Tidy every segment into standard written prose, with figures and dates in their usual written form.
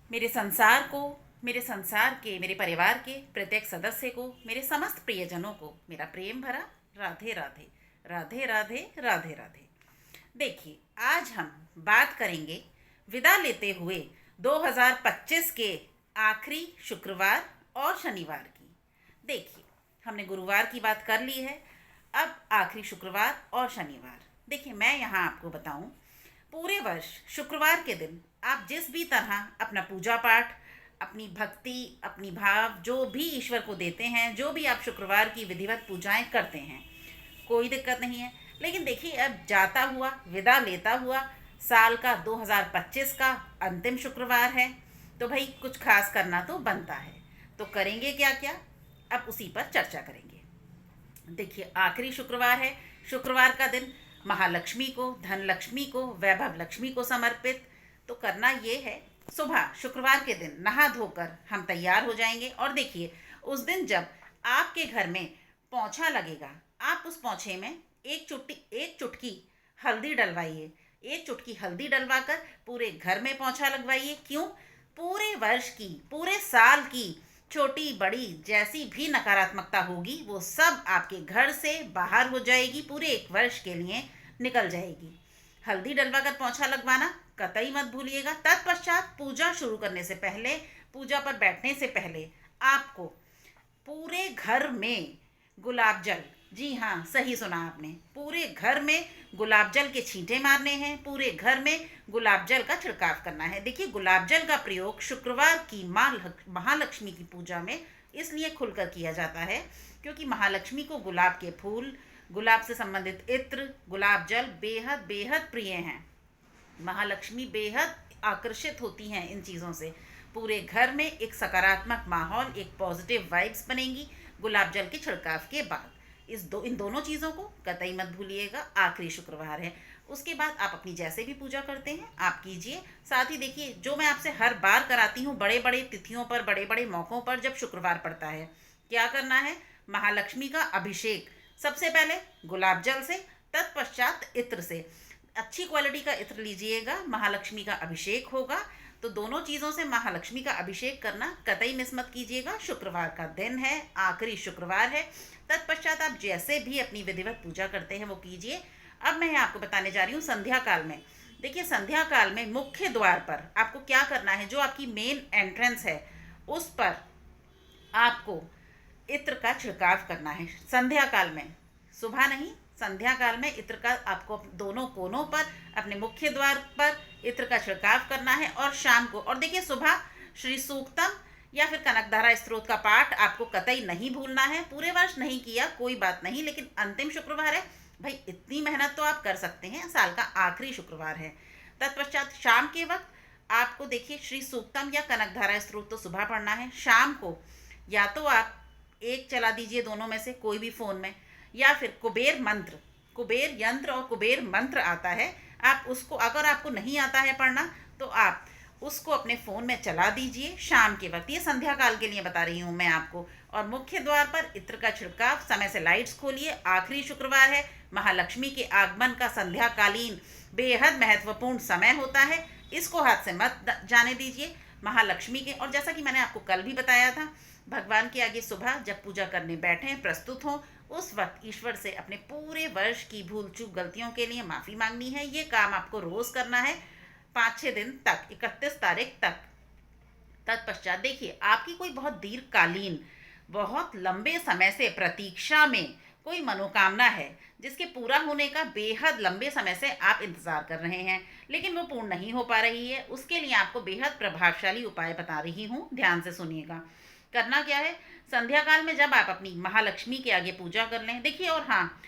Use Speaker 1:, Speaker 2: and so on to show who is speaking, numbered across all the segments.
Speaker 1: मेरे संसार को, मेरे संसार के, मेरे परिवार के प्रत्येक सदस्य को, मेरे समस्त प्रियजनों को मेरा प्रेम भरा राधे राधे। राधे राधे राधे राधे। देखिए, आज हम बात करेंगे विदा लेते हुए 2025 के आखिरी शुक्रवार और शनिवार की। देखिए, हमने गुरुवार की बात कर ली है, अब आखिरी शुक्रवार और शनिवार। देखिए, मैं यहाँ आपको बताऊँ, पूरे वर्ष शुक्रवार के दिन आप जिस भी तरह अपना पूजा पाठ, अपनी भक्ति, अपनी भाव जो भी ईश्वर को देते हैं, जो भी आप शुक्रवार की विधिवत पूजाएं करते हैं, कोई दिक्कत नहीं है। लेकिन देखिए, अब जाता हुआ, विदा लेता हुआ साल का 2025 का अंतिम शुक्रवार है, तो भाई कुछ खास करना तो बनता है। तो करेंगे क्या क्या, अब उसी पर चर्चा करेंगे। देखिए, आखिरी शुक्रवार है। शुक्रवार का दिन महालक्ष्मी को, धन लक्ष्मी को, वैभव लक्ष्मी को समर्पित। तो करना ये है, सुबह शुक्रवार के दिन नहा धोकर हम तैयार हो जाएंगे। और देखिए, उस दिन जब आपके घर में पोंछा लगेगा, आप उस पोंछे में एक चुटकी हल्दी डलवाइए। एक चुटकी हल्दी डलवाकर पूरे घर में पोंछा लगवाइए। क्यों? पूरे वर्ष की, पूरे साल की छोटी बड़ी जैसी भी नकारात्मकता होगी, वो सब आपके घर से बाहर हो जाएगी, पूरे एक वर्ष के लिए निकल जाएगी। हल्दी डलवाकर पोंछा लगवाना कतई मत भूलिएगा। तत्पश्चात पूजा शुरू करने से पहले, पूजा पर बैठने से पहले आपको पूरे घर में गुलाब जल, जी हाँ, सही सुना आपने, पूरे घर में गुलाब जल के छींटे मारने हैं, पूरे घर में गुलाब जल का छिड़काव करना है। देखिए, गुलाब जल का प्रयोग शुक्रवार की महालक्ष्मी की पूजा में इसलिए खुलकर किया जाता है क्योंकि महालक्ष्मी को गुलाब के फूल, गुलाब से संबंधित इत्र, गुलाब जल बेहद बेहद प्रिय हैं। महालक्ष्मी बेहद आकर्षित होती हैं इन चीज़ों से। पूरे घर में एक सकारात्मक माहौल, एक पॉजिटिव वाइब्स बनेंगी गुलाब जल के छिड़काव के बाद। इन दोनों चीज़ों को कतई मत भूलिएगा। आखिरी शुक्रवार है। उसके बाद आप अपनी जैसे भी पूजा करते हैं आप कीजिए। साथ ही देखिए, जो मैं आपसे हर बार कराती हूँ, बड़े बड़े तिथियों पर, बड़े बड़े मौक़ों पर जब शुक्रवार पड़ता है, क्या करना है? महालक्ष्मी का अभिषेक सबसे पहले गुलाब जल से, तत्पश्चात इत्र से। अच्छी क्वालिटी का इत्र लीजिएगा, महालक्ष्मी का अभिषेक होगा। तो दोनों चीज़ों से महालक्ष्मी का अभिषेक करना कतई मिस मत कीजिएगा। शुक्रवार का दिन है, आखिरी शुक्रवार है। तत्पश्चात आप जैसे भी अपनी विधिवत पूजा करते हैं वो कीजिए। अब मैं आपको बताने जा रही हूँ संध्या काल में। देखिए, संध्या काल में मुख्य द्वार पर आपको क्या करना है, जो आपकी मेन एंट्रेंस है उस पर आपको इत्र का छिड़काव करना है संध्या काल में। सुबह नहीं, संध्या काल में इत्र का आपको दोनों कोनों पर, अपने मुख्य द्वार पर इत्र का छिड़काव करना है। और शाम को, और देखिए, सुबह श्री सूक्तम या फिर कनकधारा स्त्रोत का पाठ आपको कतई नहीं भूलना है। पूरे वर्ष नहीं किया कोई बात नहीं, लेकिन अंतिम शुक्रवार है भाई, इतनी मेहनत तो आप कर सकते हैं, साल का आखिरी शुक्रवार है। तत्पश्चात शाम के वक्त आपको देखिए, श्री सूक्तम या कनकधारा स्त्रोत तो सुबह पढ़ना है। शाम को या तो आप एक चला दीजिए दोनों में से, कोई भी फ़ोन में, या फिर कुबेर मंत्र, कुबेर यंत्र और कुबेर मंत्र आता है, आप उसको, अगर आपको नहीं आता है पढ़ना तो आप उसको अपने फ़ोन में चला दीजिए शाम के वक्त। ये संध्या काल के लिए बता रही हूँ मैं आपको। और मुख्य द्वार पर इत्र का छिड़काव, समय से लाइट्स खोलिए। आखिरी शुक्रवार है, महालक्ष्मी के आगमन का संध्याकालीन बेहद महत्वपूर्ण समय होता है, इसको हाथ से मत जाने दीजिए। महालक्ष्मी के, और जैसा कि मैंने आपको कल भी बताया था, भगवान के आगे सुबह जब पूजा करने बैठें, प्रस्तुत हों, उस वक्त ईश्वर से अपने पूरे वर्ष की भूल चूक गलतियों के लिए माफ़ी मांगनी है। ये काम आपको रोज़ करना है 5-6 दिन तक, 31 तारीख तक। तत्पश्चात देखिए, आपकी कोई बहुत दीर्घकालीन, बहुत लंबे समय से प्रतीक्षा में कोई मनोकामना है, जिसके पूरा होने का बेहद लंबे समय से आप इंतज़ार कर रहे हैं, लेकिन वो पूर्ण नहीं हो पा रही है। उसके लिए आपको बेहद प्रभावशाली उपाय बता रही हूँ, ध्यान से सुनिएगा। करना क्या है, संध्या काल में जब आप अपनी महालक्ष्मी के आगे पूजा कर लें, देखिए, और हाँ,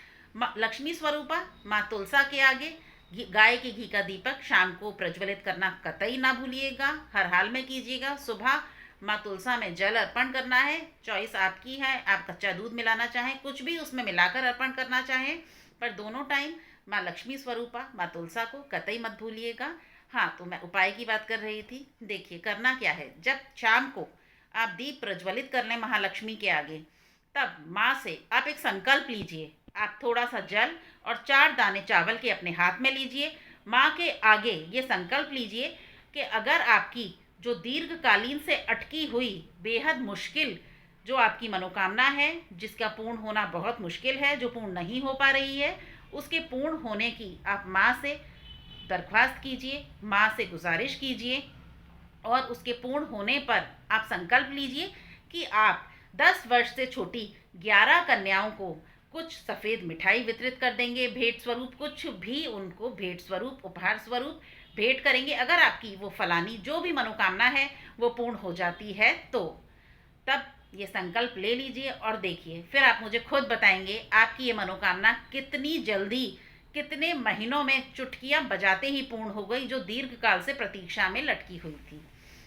Speaker 1: लक्ष्मी स्वरूपा माँ तुलसा के आगे गाय के घी का दीपक शाम को प्रज्वलित करना कतई ना भूलिएगा, हर हाल में कीजिएगा। सुबह माँ तुलसा में जल अर्पण करना है, चॉइस आपकी है, आप कच्चा दूध मिलाना चाहें, कुछ भी उसमें मिलाकर अर्पण करना चाहें, पर दोनों टाइम माँ लक्ष्मी स्वरूपा माँ तुलसा को कतई मत भूलिएगा। हाँ, तो मैं उपाय की बात कर रही थी। देखिए, करना क्या है, जब शाम को आप दीप प्रज्वलित कर लें महालक्ष्मी के आगे, तब माँ से आप एक संकल्प लीजिए। आप थोड़ा सा जल और 4 दाने चावल के अपने हाथ में लीजिए। माँ के आगे ये संकल्प लीजिए कि अगर आपकी जो दीर्घकालीन से अटकी हुई बेहद मुश्किल जो आपकी मनोकामना है, जिसका पूर्ण होना बहुत मुश्किल है, जो पूर्ण नहीं हो पा रही है, उसके पूर्ण होने की आप माँ से दरख्वास्त कीजिए, माँ से गुजारिश कीजिए और उसके पूर्ण होने पर आप संकल्प लीजिए कि आप 10 वर्ष से छोटी 11 कन्याओं को कुछ सफ़ेद मिठाई वितरित कर देंगे, भेंट स्वरूप कुछ भी उनको भेंट स्वरूप, उपहार स्वरूप भेंट करेंगे। अगर आपकी वो फलानी जो भी मनोकामना है वो पूर्ण हो जाती है तो तब ये संकल्प ले लीजिए और देखिए, फिर आप मुझे खुद बताएंगे आपकी ये मनोकामना कितनी जल्दी, कितने महीनों में चुटकियां बजाते ही पूर्ण हो गई, जो दीर्घकाल से प्रतीक्षा में लटकी हुई थी।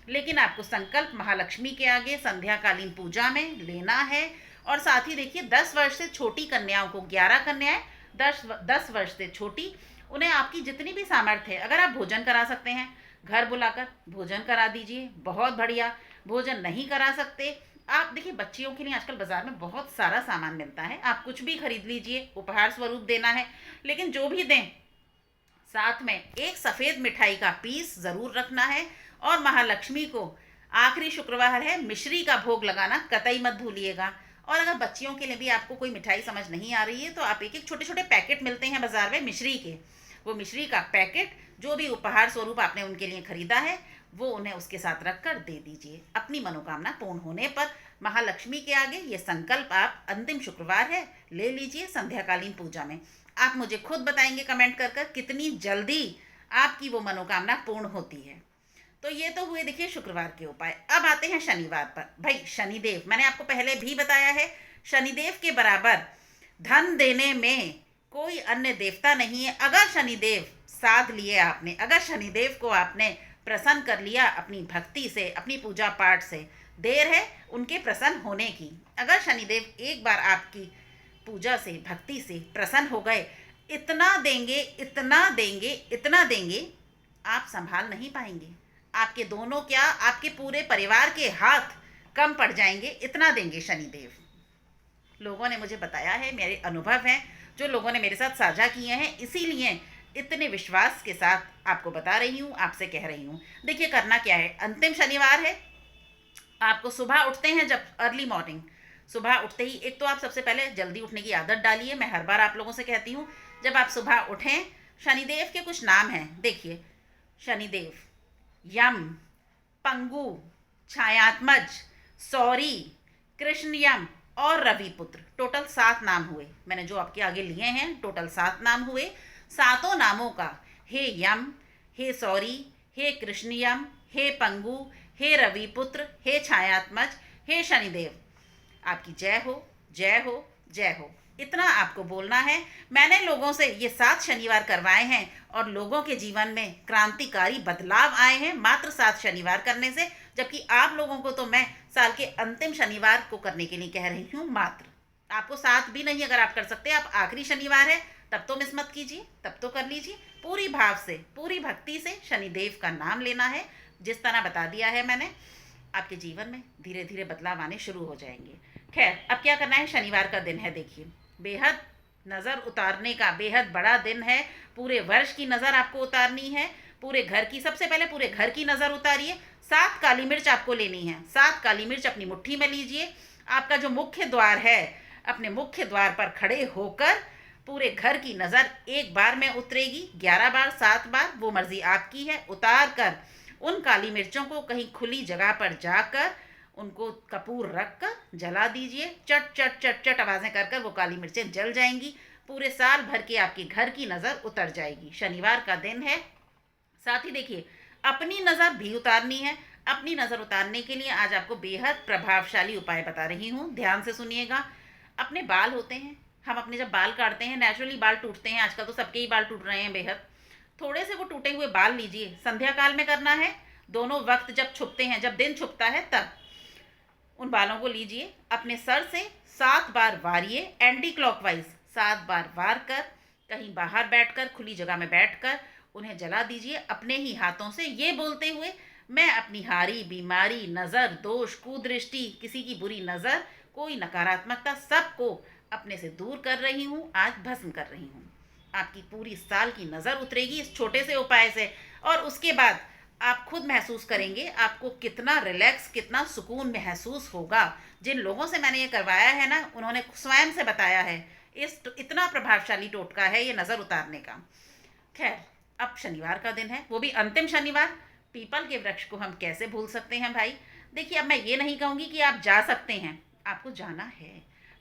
Speaker 1: लेकिन आपको संकल्प महालक्ष्मी के आगे संध्याकालीन पूजा में लेना है। और साथ ही देखिए, 10 वर्ष से छोटी कन्याओं को, 11 कन्याएं 10 वर्ष से छोटी, उन्हें आपकी जितनी भी सामर्थ्य है, अगर आप भोजन करा सकते हैं घर बुलाकर भोजन करा दीजिए, बहुत बढ़िया। भोजन नहीं करा सकते, आप देखिए बच्चियों के लिए आजकल बाजार में बहुत सारा सामान मिलता है, आप कुछ भी खरीद लीजिए, उपहार स्वरूप देना है। लेकिन जो भी दें, साथ में एक सफ़ेद मिठाई का पीस ज़रूर रखना है। और महालक्ष्मी को आखिरी शुक्रवार है, मिश्री का भोग लगाना कतई मत भूलिएगा। और अगर बच्चियों के लिए भी आपको कोई मिठाई समझ नहीं आ रही है तो आप एक एक छोटे छोटे पैकेट मिलते हैं बाज़ार में मिश्री के, वो मिश्री का पैकेट जो भी उपहार स्वरूप आपने उनके लिए खरीदा है वो उन्हें उसके साथ रख कर दे दीजिए। अपनी मनोकामना पूर्ण होने पर महालक्ष्मी के आगे ये संकल्प आप अंतिम शुक्रवार है ले लीजिए संध्याकालीन पूजा में। आप मुझे खुद बताएंगे कमेंट कर कर कितनी जल्दी आपकी वो मनोकामना पूर्ण होती है। तो ये तो हुए देखिए शुक्रवार के उपाय। अब आते हैं शनिवार पर। भाई शनिदेव, मैंने आपको पहले भी बताया है, शनिदेव के बराबर धन देने में कोई अन्य देवता नहीं है। अगर शनिदेव साध लिए आपने, अगर शनिदेव को आपने प्रसन्न कर लिया अपनी भक्ति से, अपनी पूजा पाठ से, देर है उनके प्रसन्न होने की। अगर शनिदेव एक बार आपकी पूजा से, भक्ति से प्रसन्न हो गए, इतना देंगे, इतना देंगे, इतना देंगे, आप संभाल नहीं पाएंगे। आपके दोनों क्या, आपके पूरे परिवार के हाथ कम पड़ जाएंगे, इतना देंगे शनिदेव। लोगों ने मुझे बताया है, मेरे अनुभव हैं जो लोगों ने मेरे साथ साझा किए हैं, इसीलिए इतने विश्वास के साथ आपको बता रही हूँ, आपसे कह रही हूँ। देखिए करना क्या है, अंतिम शनिवार है, आपको सुबह उठते हैं जब अर्ली मॉर्निंग, सुबह उठते ही एक तो आप सबसे पहले जल्दी उठने की आदत डालिए। मैं हर बार आप लोगों से कहती हूँ, जब आप सुबह उठें, शनिदेव के कुछ नाम हैं, देखिए शनिदेव, यम, पंगु, छायात्मज, सौरी, कृष्ण यम और रविपुत्र, टोटल 7 नाम हुए। मैंने जो आपके आगे लिए हैं टोटल 7 नाम हुए। सातों नामों का, हे यम, हे सौरी, हे कृष्ण यम, हे पंगु, हे रविपुत्र, हे छायात्मज, हे शनिदेव, आपकी जय हो, जय हो, जय हो, इतना आपको बोलना है। मैंने लोगों से ये 7 शनिवार करवाए हैं और लोगों के जीवन में क्रांतिकारी बदलाव आए हैं मात्र 7 शनिवार करने से, जबकि आप लोगों को तो मैं साल के अंतिम शनिवार को करने के लिए कह रही हूँ। मात्र आपको 7 भी नहीं अगर आप कर सकते, आप आखिरी शनिवार है तब तो मिस मत कीजिए, तब तो कर लीजिए। पूरी भाव से, पूरी भक्ति से शनिदेव का नाम लेना है। जिस तरह बता दिया है मैंने, आपके जीवन में धीरे धीरे बदलाव आने शुरू हो जाएंगे। खैर, अब क्या करना है, शनिवार का दिन है, देखिए बेहद नज़र उतारने का बेहद बड़ा दिन है। पूरे वर्ष की नज़र आपको उतारनी है, पूरे घर की। सबसे पहले पूरे घर की नज़र उतारिए। 7 काली मिर्च आपको लेनी है, 7 काली मिर्च अपनी मुट्ठी में लीजिए। आपका जो मुख्य द्वार है, अपने मुख्य द्वार पर खड़े होकर पूरे घर की नज़र एक बार में उतरेगी, 11 बार, 7 बार, वो मर्जी आपकी है। उतार कर उन काली मिर्चों को कहीं खुली जगह पर जाकर उनको कपूर रख कर जला दीजिए। चट चट चट चट आवाज़ें कर कर वो काली मिर्चें जल जाएंगी। पूरे साल भर के आपके घर की नज़र उतर जाएगी। शनिवार का दिन है। साथ ही देखिए, अपनी नज़र भी उतारनी है। अपनी नज़र उतारने के लिए आज आपको बेहद प्रभावशाली उपाय बता रही हूँ, ध्यान से सुनिएगा। अपने बाल होते हैं, हम अपने जब बाल काटते हैं नेचुरली बाल टूटते हैं, आजकल तो सबके ही बाल टूट रहे हैं बेहद। थोड़े से वो टूटे हुए बाल लीजिए, संध्या काल में करना है, दोनों वक्त जब छुपते हैं, जब दिन छुपता है तब उन बालों को लीजिए, अपने सर से 7 बार वारिए, एंटी क्लॉकवाइज 7 बार वार कर कहीं बाहर बैठकर, खुली जगह में बैठकर उन्हें जला दीजिए अपने ही हाथों से, ये बोलते हुए, मैं अपनी हारी, बीमारी, नज़र, दोष, कुदृष्टि, किसी की बुरी नज़र, कोई नकारात्मकता, सबको अपने से दूर कर रही हूँ, आज भस्म कर रही हूँ। आपकी पूरी साल की नज़र उतरेगी इस छोटे से उपाय से। और उसके बाद आप खुद महसूस करेंगे आपको कितना रिलैक्स, कितना सुकून महसूस होगा। जिन लोगों से मैंने ये करवाया है ना, उन्होंने स्वयं से बताया है इतना प्रभावशाली टोटका है ये नज़र उतारने का। खैर, अब शनिवार का दिन है, वो भी अंतिम शनिवार। पीपल के वृक्ष को हम कैसे भूल सकते हैं भाई। देखिए, अब मैं ये नहीं कहूँगी कि आप जा सकते हैं, आपको जाना है।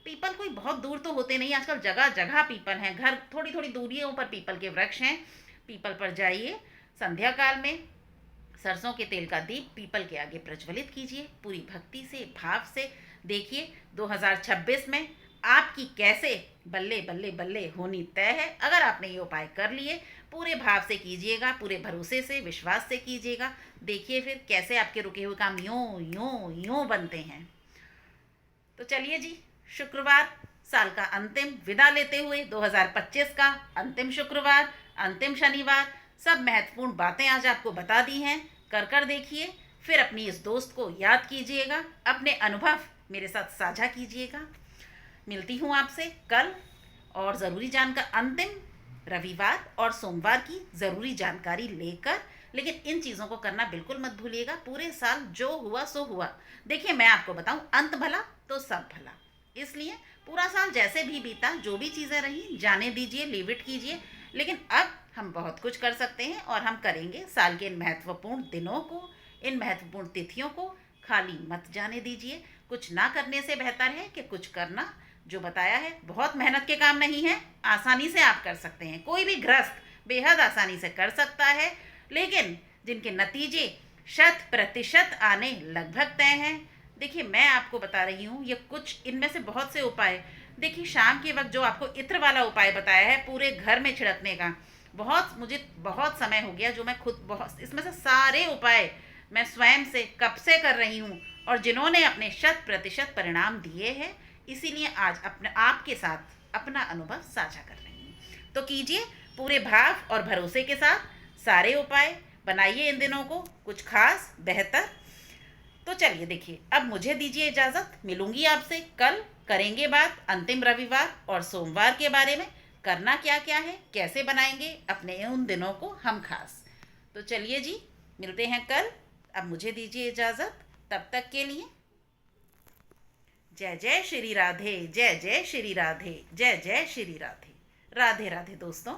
Speaker 1: पीपल कोई बहुत दूर तो होते नहीं, आजकल जगह जगह पीपल हैं, घर थोड़ी थोड़ी दूरियों पर पीपल के वृक्ष हैं। पीपल पर जाइए, संध्या काल में सरसों के तेल का दीप पीपल के आगे प्रज्वलित कीजिए, पूरी भक्ति से, भाव से। देखिए 2026 में आपकी कैसे बल्ले बल्ले बल्ले होनी तय है। अगर आपने ये उपाय कर लिए, पूरे भाव से कीजिएगा, पूरे भरोसे से, विश्वास से कीजिएगा। देखिए फिर कैसे आपके रुके हुए काम यूं यूं यूं बनते हैं। तो चलिए जी, शुक्रवार, साल का अंतिम विदा लेते हुए 2025 का अंतिम शुक्रवार, अंतिम शनिवार, सब महत्वपूर्ण बातें आज आपको बता दी हैं। कर देखिए, फिर अपनी इस दोस्त को याद कीजिएगा, अपने अनुभव मेरे साथ साझा कीजिएगा। मिलती हूँ आपसे कल, और ज़रूरी जानकारी अंतिम रविवार और सोमवार की ज़रूरी जानकारी लेकर। लेकिन इन चीज़ों को करना बिल्कुल मत भूलिएगा। पूरे साल जो हुआ सो हुआ। देखिए, मैं आपको बताऊं, अंत भला तो सब भला। इसलिए पूरा साल जैसे भी बीता, जो भी चीज़ें रही जाने दीजिए, लीव इट कीजिए। लेकिन अब हम बहुत कुछ कर सकते हैं, और हम करेंगे। साल के इन महत्वपूर्ण दिनों को, इन महत्वपूर्ण तिथियों को खाली मत जाने दीजिए। कुछ ना करने से बेहतर है कि कुछ करना। जो बताया है बहुत मेहनत के काम नहीं है, आसानी से आप कर सकते हैं। कोई भी गृहस्थ बेहद आसानी से कर सकता है, लेकिन जिनके नतीजे 100% आने लगभग तय हैं। देखिए, मैं आपको बता रही हूँ ये कुछ इनमें से बहुत से उपाय। देखिए, शाम के वक्त जो आपको इत्र वाला उपाय बताया है पूरे घर में छिड़कने का, मुझे बहुत समय हो गया, जो मैं खुद बहुत इसमें से सारे उपाय मैं स्वयं से कब से कर रही हूँ, और जिन्होंने अपने 100% परिणाम दिए हैं। इसीलिए आज अपने आपके साथ अपना अनुभव साझा कर रही हूँ। तो कीजिए पूरे भाव और भरोसे के साथ सारे उपाय, बनाइए इन दिनों को कुछ खास बेहतर। तो चलिए देखिए, अब मुझे दीजिए इजाज़त। मिलूंगी आपसे कल, करेंगे बात अंतिम रविवार और सोमवार के बारे में। करना क्या क्या है, कैसे बनाएंगे अपने उन दिनों को हम खास। तो चलिए जी, मिलते हैं कल। अब मुझे दीजिए इजाज़त, तब तक के लिए जय जय श्री राधे, जय जय श्री राधे, जय जय श्री राधे। राधे राधे दोस्तों।